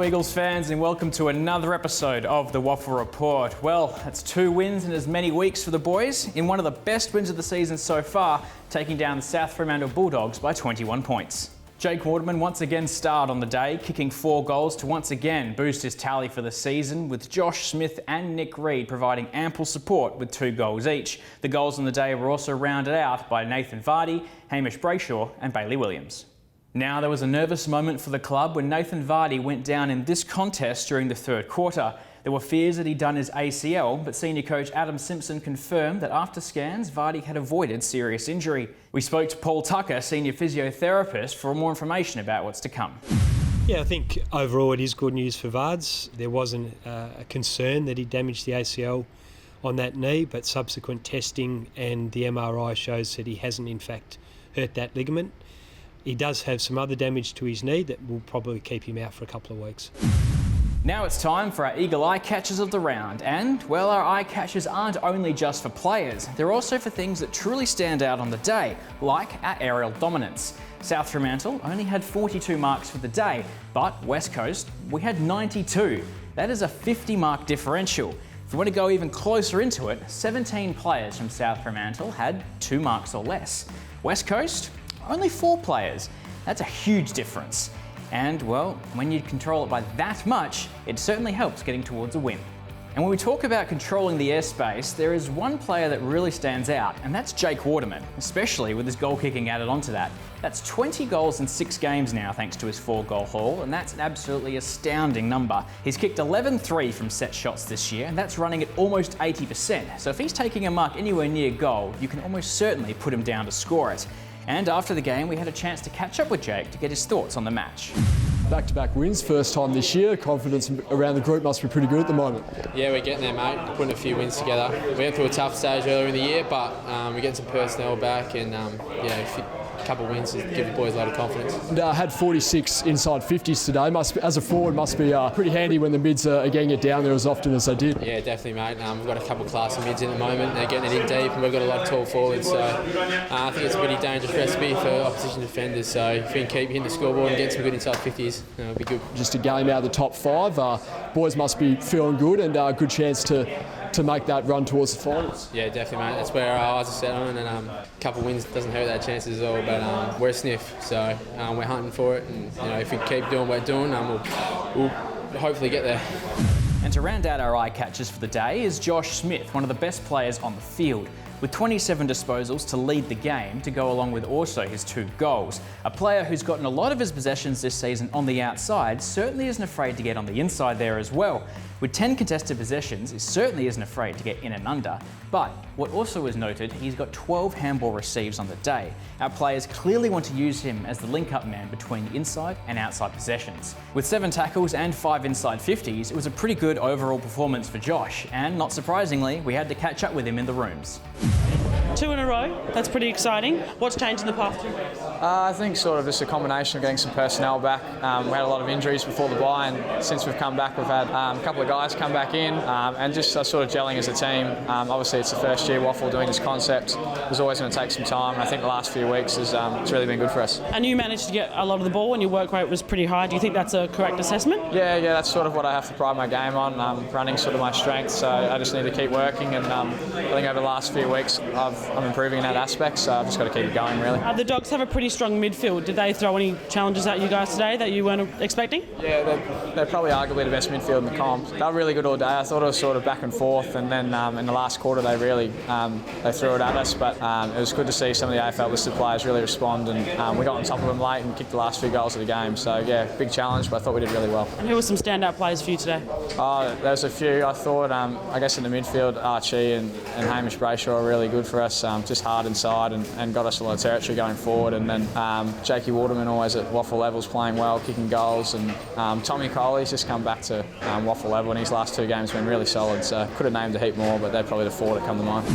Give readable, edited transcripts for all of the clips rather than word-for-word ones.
Eagles fans, and welcome to another episode of the WAFL Report. Well, that's 2 wins in as many weeks for the boys, in one of the best wins of the season so far, taking down the South Fremantle Bulldogs by 21 points. Jake Waterman once again starred on the day, kicking 4 goals to once again boost his tally for the season, with Josh Smith and Nick Reid providing ample support with 2 goals each. The goals on the day were also rounded out by Nathan Vardy, Hamish Brayshaw and Bailey Williams. Now, there was a nervous moment for the club when Nathan Vardy went down in this contest during the third quarter. There were fears that he'd done his ACL, but senior coach Adam Simpson confirmed that after scans, Vardy had avoided serious injury. We spoke to Paul Tucker, senior physiotherapist, for more information about what's to come. Yeah, I think overall it is good news for Vards. There wasn't a concern that he damaged the ACL on that knee, but subsequent testing and the MRI shows that he hasn't in fact hurt that ligament. He does have some other damage to his knee that will probably keep him out for a couple of weeks. Now it's time for our Eagle Eye Catchers of the round. And, well, our eye catchers aren't only just for players. They're also for things that truly stand out on the day, like our aerial dominance. South Fremantle only had 42 marks for the day, but West Coast, we had 92. That is a 50-mark differential. If you want to go even closer into it, 17 players from South Fremantle had 2 marks or less. West Coast, only 4 players. That's a huge difference. And, well, when you control it by that much, it certainly helps getting towards a win. And when we talk about controlling the airspace, there is one player that really stands out, and that's Jake Waterman, especially with his goal kicking added onto that. That's 20 goals in 6 games now, thanks to his 4-goal haul, and that's an absolutely astounding number. He's kicked 11-3 from set shots this year, and that's running at almost 80%. So if he's taking a mark anywhere near goal, you can almost certainly put him down to score it. And after the game, we had a chance to catch up with Jake to get his thoughts on the match. Back-to-back wins, first time this year. Confidence around the group must be pretty good at the moment. Yeah, we're getting there, mate. Putting a few wins together. We went through a tough stage earlier in the year, but we're getting some personnel back, and a couple of wins to give the boys a lot of confidence. And, had 46 inside 50s today. As a forward, must be pretty handy when the mids are getting it down there as often as they did. Yeah, definitely, mate. We've got a couple of classy mids in at the moment. They're getting it in deep, and we've got a lot of tall forwards. So I think it's a pretty dangerous recipe for opposition defenders. So if we can keep hitting the scoreboard and get some good inside 50s, it'll be good. Just a game out of the top 5. Boys must be feeling good, and a good chance to make that run towards the finals. Yeah, definitely, mate. That's where our eyes are set on, and a couple of wins doesn't hurt that chances at all. But we're a sniff, so we're hunting for it. And if we keep doing what we're doing, we'll hopefully get there. And to round out our eye catchers for the day is Josh Smith, one of the best players on the field, with 27 disposals to lead the game, to go along with also his 2 goals. A player who's gotten a lot of his possessions this season on the outside certainly isn't afraid to get on the inside there as well. With 10 contested possessions, he certainly isn't afraid to get in and under. But what also is noted, he's got 12 handball receives on the day. Our players clearly want to use him as the link-up man between the inside and outside possessions. With 7 tackles and 5 inside 50s, it was a pretty good overall performance for Josh, and not surprisingly, we had to catch up with him in the rooms. 2 in a row, that's pretty exciting. What's changed in the past 2 weeks? I think sort of just a combination of getting some personnel back. We had a lot of injuries before the bye, and since we've come back, we've had a couple of guys come back in, and just sort of gelling as a team. Obviously, it's the first year WAFL doing this concept. It was always going to take some time, and I think the last few weeks it's really been good for us. And you managed to get a lot of the ball, and your work rate was pretty high. Do you think that's a correct assessment? Yeah, that's sort of what I have to pride my game on. Running sort of my strength, so I just need to keep working, and I think over the last few weeks I'm improving in that aspect, so I've just got to keep it going, really. The Dogs have a pretty strong midfield. Did they throw any challenges at you guys today that you weren't expecting? Yeah, they're probably arguably the best midfield in the comp. They were really good all day. I thought it was sort of back and forth, and then in the last quarter they really they threw it at us, but it was good to see some of the AFL listed players really respond, and we got on top of them late and kicked the last few goals of the game. So yeah, big challenge, but I thought we did really well. And who were some standout players for you today? There was a few. I thought, I guess in the midfield, Archie and Hamish Brayshaw were really good for us, just hard inside and got us a lot of territory going forward. And then Jakey Waterman always at WAFL levels playing well, kicking goals, and Tommy Coley's just come back to WAFL level, and his last 2 games have been really solid. So could have named a heap more, but they're probably the 4 that come to mind.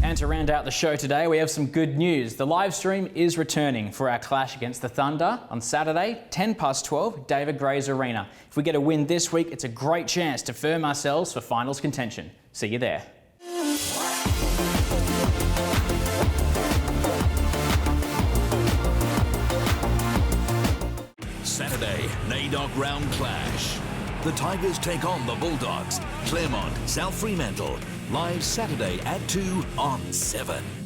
And to round out the show today, we have some good news. The live stream is returning for our clash against the Thunder on Saturday, 12:10, David Gray's Arena. If we get a win this week, it's a great chance to firm ourselves for finals contention. See you there. Saturday Saturday, NAIDOC round clash. The Tigers take on the Bulldogs. Claremont, South Fremantle. Live Saturday at 2 on 7.